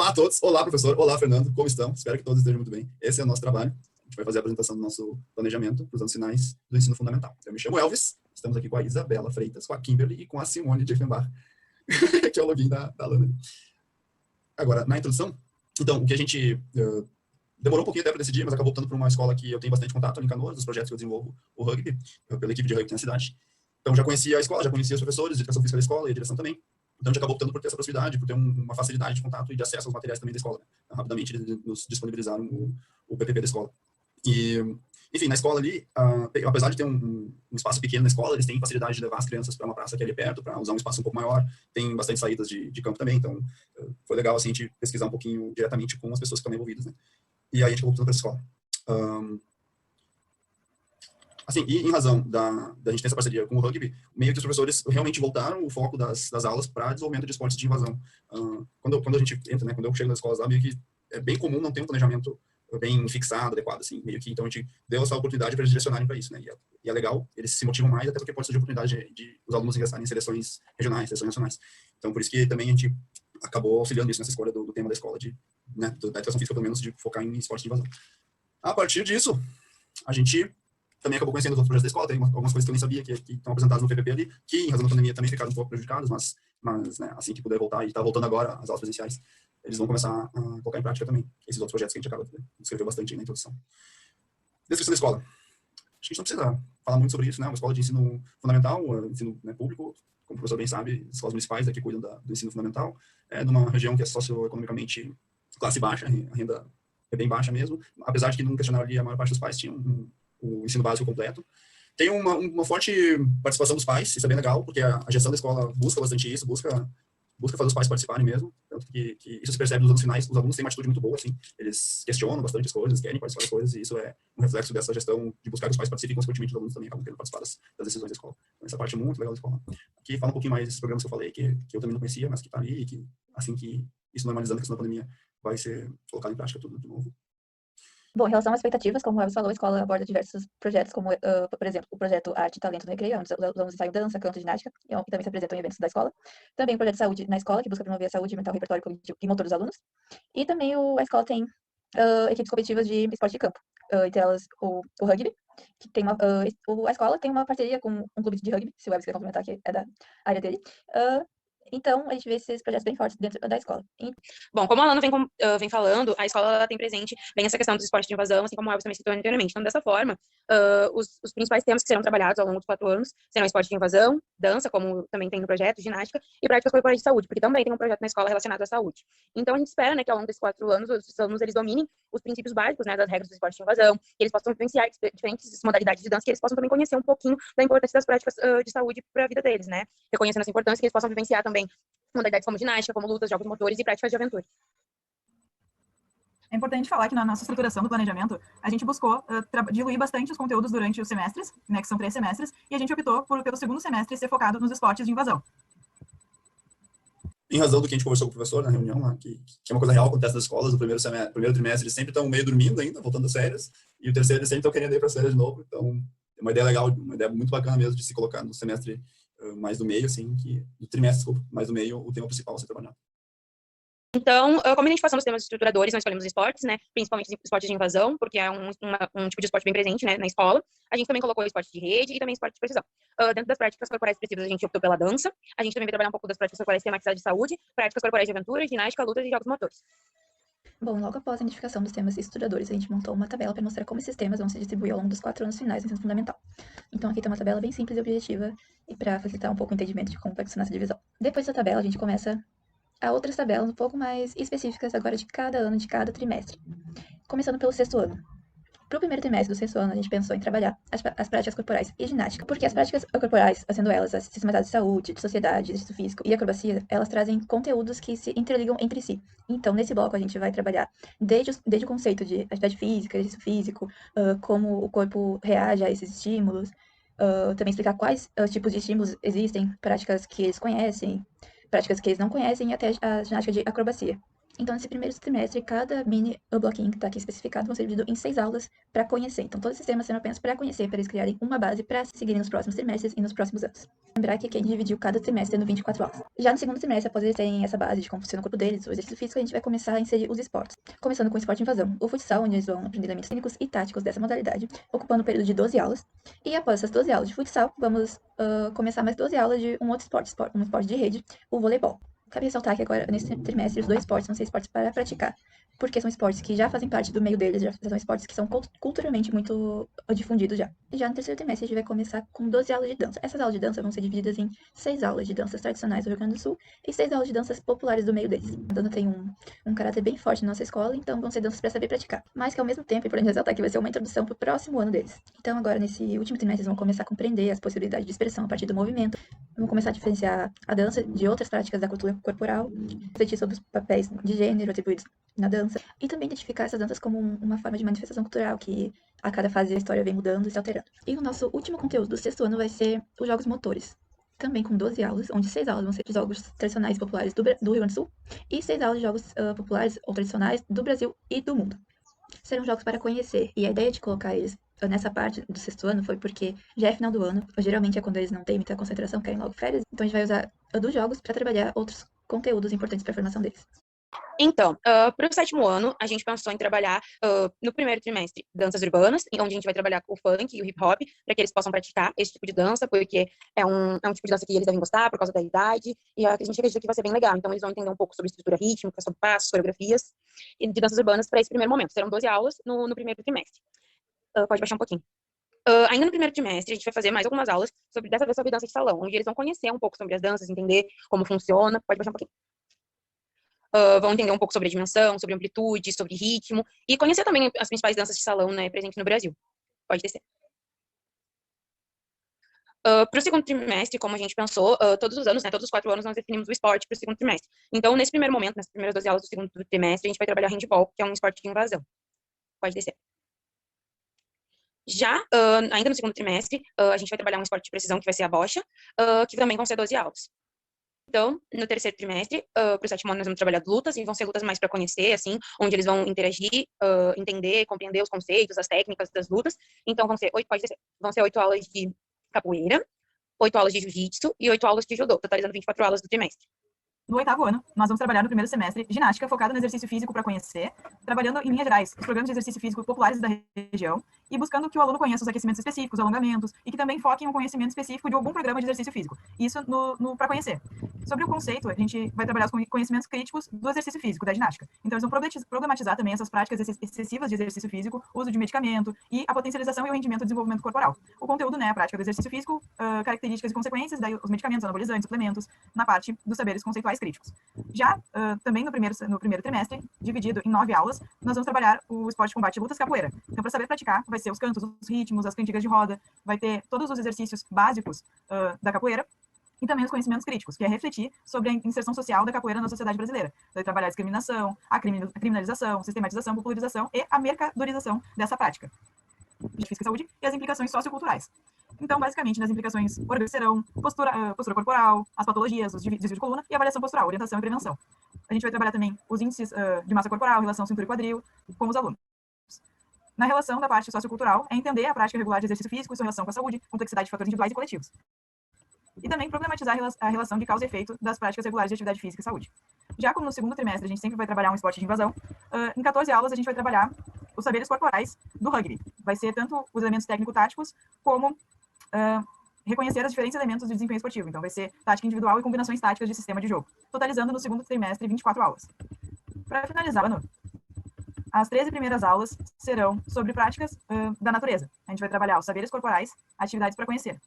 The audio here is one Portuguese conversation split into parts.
Olá a todos, olá professor, olá Fernando, como estão? Espero que todos estejam muito bem. Esse é o nosso trabalho. A gente vai fazer a apresentação do nosso planejamento para os anos finais do ensino fundamental. Eu me chamo Elvis, estamos aqui com a Isabela Freitas, com a Kimberly e com a Simone de Effenbach, que é o login da Lana. Agora, na introdução, então, o que a gente demorou um pouquinho até para decidir, mas acabou optando por uma escola que eu tenho bastante contato ali em Canoas, dos projetos que eu desenvolvo o rugby, pela equipe de rugby na cidade. Então, já conhecia a escola, já conhecia os professores, a educação física da escola e a direção também. Então, a gente acabou optando por ter essa proximidade, por ter uma facilidade de contato e de acesso aos materiais também da escola. Então, rapidamente, eles nos disponibilizaram o PPP da escola. E, enfim, na escola ali, apesar de ter um espaço pequeno na escola, eles têm facilidade de levar as crianças para uma praça que é ali perto, para usar um espaço um pouco maior. Tem bastante saídas de campo também, então foi legal, assim, a gente pesquisar um pouquinho diretamente com as pessoas que estão envolvidas, né? E aí a gente acabou optando para essa escola. Assim, e em razão da gente ter essa parceria com o rugby, meio que os professores realmente voltaram o foco das aulas para desenvolvimento de esportes de invasão. Quando a gente entra, né, quando eu chego nas escolas lá, meio que é bem comum não ter um planejamento bem fixado, adequado, assim, meio que, então a gente deu essa oportunidade para eles direcionarem para isso, né, e é legal, eles se motivam mais, até porque pode surgir a oportunidade de os alunos ingressarem em seleções regionais, seleções nacionais. Então, por isso que também a gente acabou auxiliando isso nessa escolha do tema da escola, né, da educação física, pelo menos, de focar em esportes de invasão. A partir disso, a gente também acabou conhecendo os outros projetos da escola, tem algumas coisas que eu nem sabia que estão apresentadas no PPP ali, que em razão da pandemia também ficaram um pouco prejudicadas, mas né, assim que puder voltar, e está voltando agora as aulas presenciais, eles vão começar a colocar em prática também esses outros projetos que a gente acaba de escrever bastante aí na introdução. Descrição da escola. Acho que a gente não precisa falar muito sobre isso, né? Uma escola de ensino fundamental, ensino, né, público, como o professor bem sabe, as escolas municipais que cuidam do ensino fundamental, é numa região que é socioeconomicamente classe baixa, a renda é bem baixa mesmo, apesar de que num questionário ali a maior parte dos pais tinha o ensino básico completo. Tem uma forte participação dos pais, isso é bem legal, porque a gestão da escola busca bastante isso, busca fazer os pais participarem mesmo, tanto que isso se percebe nos anos finais, os alunos têm uma atitude muito boa, assim, eles questionam bastante as coisas, querem participar das coisas, e isso é um reflexo dessa gestão de buscar que os pais participem, e consequentemente os alunos também acabam querendo participar das decisões da escola. Então, essa parte é muito legal da escola. Aqui fala um pouquinho mais desses programas que eu falei, que eu também não conhecia, mas que está ali, e que assim que isso normalizando a questão da pandemia, vai ser colocado em prática tudo de novo. Bom, em relação às expectativas, como o Elvis falou, a escola aborda diversos projetos, como, por exemplo, o projeto Arte e Talento no Recreio, onde os alunos ensaiam dança, canto e ginástica, e também se apresentam em eventos da escola. Também o projeto Saúde na escola, que busca promover a saúde mental, repertório cognitivo e motor dos alunos. E também a escola tem equipes competitivas de esporte de campo, entre elas o rugby, que tem a escola tem uma parceria com um clube de rugby, se o Elvis quiser complementar, que é da área dele. Então, a gente vê esses projetos bem fortes dentro da escola. Bom, como a Alana vem falando, a escola tem presente bem essa questão dos esportes de invasão, assim como o Elvis também citou anteriormente. Então, dessa forma, os principais temas que serão trabalhados ao longo dos 4 anos serão esporte de invasão, dança, como também tem no projeto, ginástica, e práticas corporais de saúde, porque também tem um projeto na escola relacionado à saúde. Então, a gente espera, né, que ao longo desses 4 anos, os alunos eles dominem os princípios básicos, né, das regras do esporte de invasão, que eles possam vivenciar diferentes modalidades de dança, que eles possam também conhecer um pouquinho da importância das práticas de saúde para a vida deles, né? Reconhecendo essa importância, que eles possam vivenciar também modalidades como ginástica, como lutas, jogos motores e práticas de aventura. É importante falar que na nossa estruturação do planejamento, a gente buscou diluir bastante os conteúdos durante os semestres, né, que são 3 semestres, e a gente optou pelo segundo semestre ser focado nos esportes de invasão. Em razão do que a gente conversou com o professor na reunião, lá, que é uma coisa real, acontece nas escolas, o primeiro trimestre eles sempre estão meio dormindo ainda, voltando das férias, e o terceiro eles sempre estão querendo ir para as férias de novo, então é uma ideia legal, uma ideia muito bacana mesmo de se colocar no semestre mais do meio, assim, do trimestre, desculpa, mais do meio, o tema principal a ser trabalhado. Então, como identificação dos temas estruturadores, nós escolhemos esportes, né, principalmente esportes de invasão, porque é um tipo de esporte bem presente, né, na escola. A gente também colocou esporte de rede e também esporte de precisão. Dentro das práticas corporais expressivas, a gente optou pela dança. A gente também vai trabalhar um pouco das práticas corporais tematizadas de saúde, práticas corporais de aventura, ginástica, lutas e jogos motores. Bom, logo após a identificação dos temas estruturadores, a gente montou uma tabela para mostrar como esses temas vão se distribuir ao longo dos 4 anos finais do ensino fundamental. Então, aqui tem uma tabela bem simples e objetiva, e para facilitar um pouco o entendimento de como vai funcionar essa divisão. Depois dessa tabela, a gente começa a outras tabelas um pouco mais específicas agora de cada ano, de cada trimestre. Começando pelo 6º ano. Para o primeiro trimestre do 6º ano, a gente pensou em trabalhar as práticas corporais e ginástica, porque as práticas corporais, sendo elas as sistematizadas de saúde, de sociedade, exercício físico e acrobacia, elas trazem conteúdos que se interligam entre si. Então, nesse bloco, a gente vai trabalhar desde o conceito de atividade física, exercício físico, como o corpo reage a esses estímulos, também explicar quais tipos de estímulos existem, práticas que eles conhecem, práticas que eles não conhecem e até a ginástica de acrobacia. Então, nesse primeiro trimestre, cada mini bloquinho que está aqui especificado vão ser dividido em 6 aulas para conhecer. Então, todos esses temas serão apenas para conhecer, para eles criarem uma base para seguirem nos próximos trimestres e nos próximos anos. Lembrar que quem dividiu cada trimestre no 24 aulas. Já no segundo trimestre, após eles terem essa base de como funciona o corpo deles, o exercício físico, a gente vai começar a inserir os esportes. Começando com o esporte de invasão, o futsal, onde eles vão aprender elementos técnicos e táticos dessa modalidade, ocupando um período de 12 aulas. E após essas 12 aulas de futsal, vamos começar mais 12 aulas de um outro esporte, um esporte de rede, o voleibol. Cabe ressaltar que agora, nesse trimestre, os 2 esportes vão ser esportes para praticar, porque são esportes que já fazem parte do meio deles, já são esportes que são culturalmente muito difundidos já. E já no terceiro trimestre, a gente vai começar com 12 aulas de dança. Essas aulas de dança vão ser divididas em 6 aulas de danças tradicionais do Rio Grande do Sul e 6 aulas de danças populares do meio deles. A dança tem um caráter bem forte na nossa escola, então vão ser danças para saber praticar. Mas que, ao mesmo tempo, é importante ressaltar que vai ser uma introdução para o próximo ano deles. Então, agora, nesse último trimestre, eles vão começar a compreender as possibilidades de expressão a partir do movimento, vão começar a diferenciar a dança de outras práticas da cultura corporal, refletir sobre os papéis de gênero atribuídos na dança, e também identificar essas danças como uma forma de manifestação cultural, que a cada fase da história vem mudando e se alterando. E o nosso último conteúdo do sexto ano vai ser os jogos motores, também com 12 aulas, onde 6 aulas vão ser de jogos tradicionais e populares do Rio Grande do Sul, e 6 aulas de jogos populares ou tradicionais do Brasil e do mundo. Serão jogos para conhecer, e a ideia de colocar eles nessa parte do sexto ano foi porque já é final do ano, geralmente é quando eles não têm muita concentração, querem logo férias, então a gente vai usar dos jogos para trabalhar outros conteúdos importantes para a formação deles. Então, para o sétimo ano, a gente pensou em trabalhar, no primeiro trimestre, danças urbanas, onde a gente vai trabalhar o funk e o hip hop, para que eles possam praticar esse tipo de dança, porque é um tipo de dança que eles devem gostar por causa da idade, e a gente acredita que vai ser bem legal. Então, eles vão entender um pouco sobre estrutura rítmica, sobre passos, coreografias, e de danças urbanas para esse primeiro momento. Serão 12 aulas no primeiro trimestre. Pode baixar um pouquinho. Ainda no primeiro trimestre, a gente vai fazer mais algumas aulas, dessa vez sobre dança de salão, onde eles vão conhecer um pouco sobre as danças, entender como funciona. Pode baixar um pouquinho. Vão entender um pouco sobre a dimensão, sobre amplitude, sobre ritmo, e conhecer também as principais danças de salão, né, presentes no Brasil. Pode descer. Para o segundo trimestre, como a gente pensou, todos os anos, né, todos os 4 anos, nós definimos o esporte para o segundo trimestre. Então, nesse primeiro momento, nessas primeiras 12 aulas do segundo trimestre, a gente vai trabalhar handball, que é um esporte de invasão. Pode descer. Já, ainda no segundo trimestre, a gente vai trabalhar um esporte de precisão, que vai ser a bocha, que também vão ser 12 aulas. Então, no terceiro trimestre, para o sétimo ano, nós vamos trabalhar lutas, e vão ser lutas mais para conhecer, assim, onde eles vão interagir, entender, compreender os conceitos, as técnicas das lutas. Então, vão ser 8 aulas de capoeira, 8 aulas de jiu-jitsu e 8 aulas de judô, totalizando 24 aulas do trimestre. No oitavo ano, nós vamos trabalhar no primeiro semestre ginástica focada no exercício físico para conhecer, trabalhando em linhas gerais os programas de exercício físico populares da região e buscando que o aluno conheça os aquecimentos específicos, alongamentos e que também foque em um conhecimento específico de algum programa de exercício físico. Isso para conhecer. Sobre o conceito, a gente vai trabalhar os conhecimentos críticos do exercício físico, da ginástica. Então, eles vão problematizar também essas práticas excessivas de exercício físico, uso de medicamento e a potencialização e o rendimento do desenvolvimento corporal. O conteúdo, né, a prática do exercício físico, características e consequências, daí os medicamentos, anabolizantes, suplementos, na parte dos saberes conceituais críticos. Já, também no primeiro trimestre, dividido em 9 aulas, nós vamos trabalhar o esporte de combate e lutas capoeira. Então, para saber praticar, vai ser os cantos, os ritmos, as cantigas de roda, vai ter todos os exercícios básicos da capoeira, e também os conhecimentos críticos, que é refletir sobre a inserção social da capoeira na sociedade brasileira. Vai trabalhar a discriminação, a criminalização, sistematização, popularização e a mercadorização dessa prática de física e saúde e as implicações socioculturais. Então, basicamente, nas implicações serão postura corporal, as patologias, os desvios de coluna e avaliação postural, orientação e prevenção. A gente vai trabalhar também os índices de massa corporal, relação cintura e quadril, com os alunos. Na relação da parte sociocultural, é entender a prática regular de exercício físico e sua relação com a saúde, complexidade de fatores individuais e coletivos. E também problematizar a relação de causa e efeito das práticas regulares de atividade física e saúde. Já como no segundo trimestre a gente sempre vai trabalhar um esporte de invasão, em 14 aulas a gente vai trabalhar os saberes corporais do rugby. Vai ser tanto os elementos técnico-táticos como reconhecer os diferentes elementos de desempenho esportivo. Então vai ser tática individual e combinações táticas de sistema de jogo, totalizando no segundo trimestre 24 aulas. Para finalizar, as 13 primeiras aulas serão sobre práticas da natureza. A gente vai trabalhar os saberes corporais, atividades para conhecer.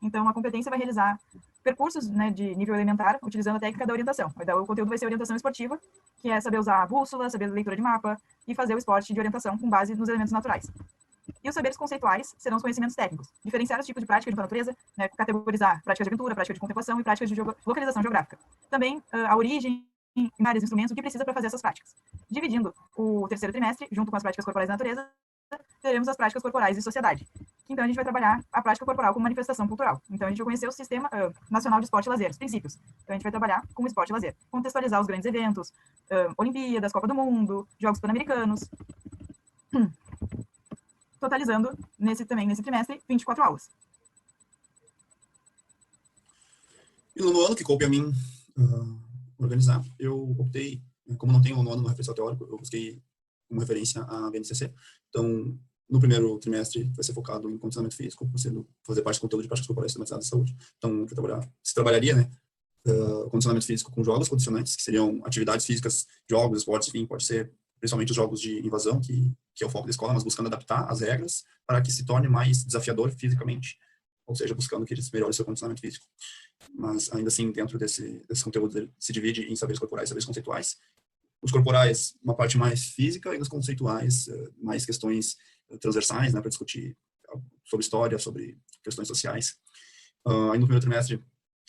Então, a competência vai realizar percursos, né, de nível elementar, utilizando a técnica da orientação. O conteúdo vai ser orientação esportiva, que é saber usar a bússola, saber leitura de mapa e fazer o esporte de orientação com base nos elementos naturais. E os saberes conceituais serão os conhecimentos técnicos. Diferenciar os tipos de prática de natureza, né, categorizar prática de aventura, prática de contemplação e práticas de localização geográfica. Também a origem e vários instrumentos, o que precisa para fazer essas práticas. Dividindo o terceiro trimestre, junto com as práticas corporais da natureza, teremos as práticas corporais e sociedade. Então, a gente vai trabalhar a prática corporal como manifestação cultural. Então, a gente vai conhecer o Sistema Nacional de Esporte e Lazer, os princípios. Então, a gente vai trabalhar com o esporte e lazer, contextualizar os grandes eventos, Olimpíadas, Copa do Mundo, Jogos Pan-Americanos, totalizando nesse trimestre 24 aulas. E no ano que coube a mim organizar, eu optei, como não tenho no ano no referencial teórico, eu busquei como referência a BNCC. Então, no primeiro trimestre vai ser focado em condicionamento físico, fazer parte do conteúdo de práticas corporais sistematizadas de saúde. Então, se trabalharia, né, condicionamento físico com jogos condicionantes, que seriam atividades físicas, jogos, esportes, enfim, pode ser principalmente os jogos de invasão, que é o foco da escola, mas buscando adaptar as regras para que se torne mais desafiador fisicamente, ou seja, buscando que eles melhorem seu condicionamento físico. Mas, ainda assim, dentro desse conteúdo, se divide em saberes corporais e saberes conceituais. Os corporais, uma parte mais física, e os conceituais, mais questões transversais, né, para discutir sobre história, sobre questões sociais. Aí no primeiro trimestre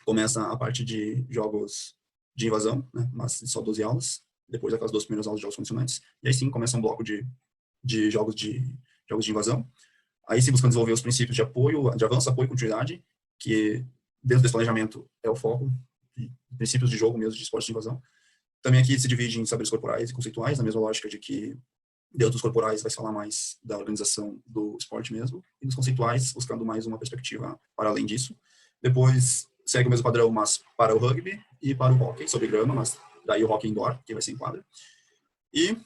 começa a parte de jogos de invasão, né, mas só 12 aulas, depois daquelas 2 primeiras aulas de jogos condicionantes, e aí sim começa um bloco de jogos de invasão. Aí sim buscando desenvolver os princípios de apoio, de avanço, apoio e continuidade, que dentro desse planejamento é o foco, de princípios de jogo mesmo, de esporte de invasão. Também aqui se divide em saberes corporais e conceituais, na mesma lógica de que dentro dos corporais vai se falar mais da organização do esporte mesmo, e nos conceituais buscando mais uma perspectiva para além disso. Depois segue o mesmo padrão, mas para o rugby e para o hóquei sobre grama, mas daí o hóquei indoor, que vai ser em quadra. E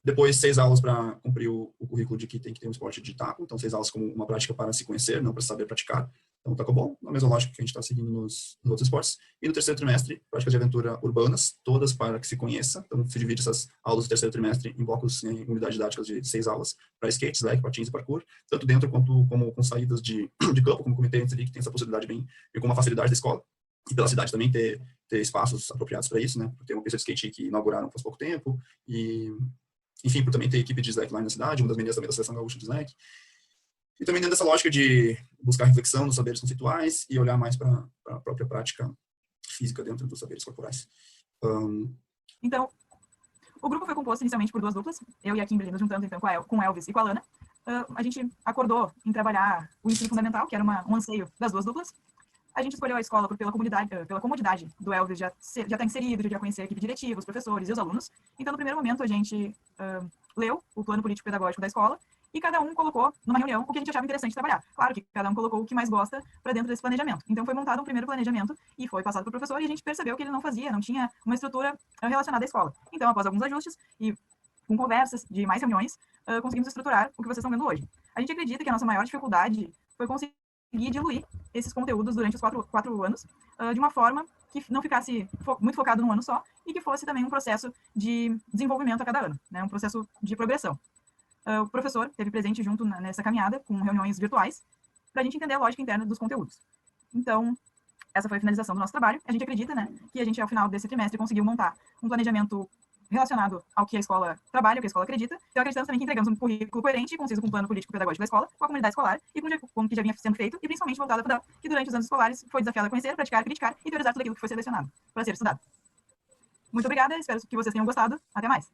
depois 6 aulas para cumprir o currículo de que tem que ter um esporte de taco, então 6 aulas como uma prática para se conhecer, não para saber praticar. Então, taco bom, na mesma lógica que a gente está seguindo nos outros esportes. E no terceiro trimestre, práticas de aventura urbanas, todas para que se conheça. Então, se divide essas aulas do terceiro trimestre em blocos, em unidades didáticas de 6 aulas, para skate, slack, patins e parkour, tanto dentro quanto como com saídas de campo, como comentei antes ali, que tem essa possibilidade bem com uma facilidade da escola. E pela cidade também ter espaços apropriados para isso, né? Por ter uma pista de skate que inauguraram faz pouco tempo, e, enfim, por também ter equipe de slackline na cidade, uma das meninas também da Seleção Gaúcha de Slack. E também dentro dessa lógica de buscar reflexão nos saberes conceituais e olhar mais para a própria prática física dentro dos saberes corporais. Então, o grupo foi composto inicialmente por 2 duplas, eu e a Kimberly nos juntando então com o Elvis e com a Lana. A gente acordou em trabalhar o ensino fundamental, que era um anseio das 2 duplas. A gente escolheu a escola pela comodidade do Elvis já estar inserido, já conhecer a equipe diretiva, os professores e os alunos. Então, no primeiro momento, a gente leu o plano político-pedagógico da escola e cada um colocou numa reunião o que a gente achava interessante trabalhar. Claro que cada um colocou o que mais gosta para dentro desse planejamento. Então, foi montado um primeiro planejamento e foi passado para o professor e a gente percebeu que ele não tinha uma estrutura relacionada à escola. Então, após alguns ajustes e com conversas de mais reuniões, conseguimos estruturar o que vocês estão vendo hoje. A gente acredita que a nossa maior dificuldade foi conseguir diluir esses conteúdos durante os 4 anos de uma forma que não ficasse muito focado num ano só e que fosse também um processo de desenvolvimento a cada ano, né? Um processo de progressão. O professor esteve presente junto nessa caminhada com reuniões virtuais para a gente entender a lógica interna dos conteúdos. Então, essa foi a finalização do nosso trabalho. A gente acredita, né, que a gente, ao final desse trimestre, conseguiu montar um planejamento relacionado ao que a escola trabalha, ao que a escola acredita. Então, acreditamos também que entregamos um currículo coerente e conciso com o plano político-pedagógico da escola, com a comunidade escolar e com o que já vinha sendo feito, e principalmente voltado para que durante os anos escolares foi desafiado a conhecer, praticar, criticar e teorizar tudo aquilo que foi selecionado para ser estudado. Muito obrigada, espero que vocês tenham gostado. Até mais!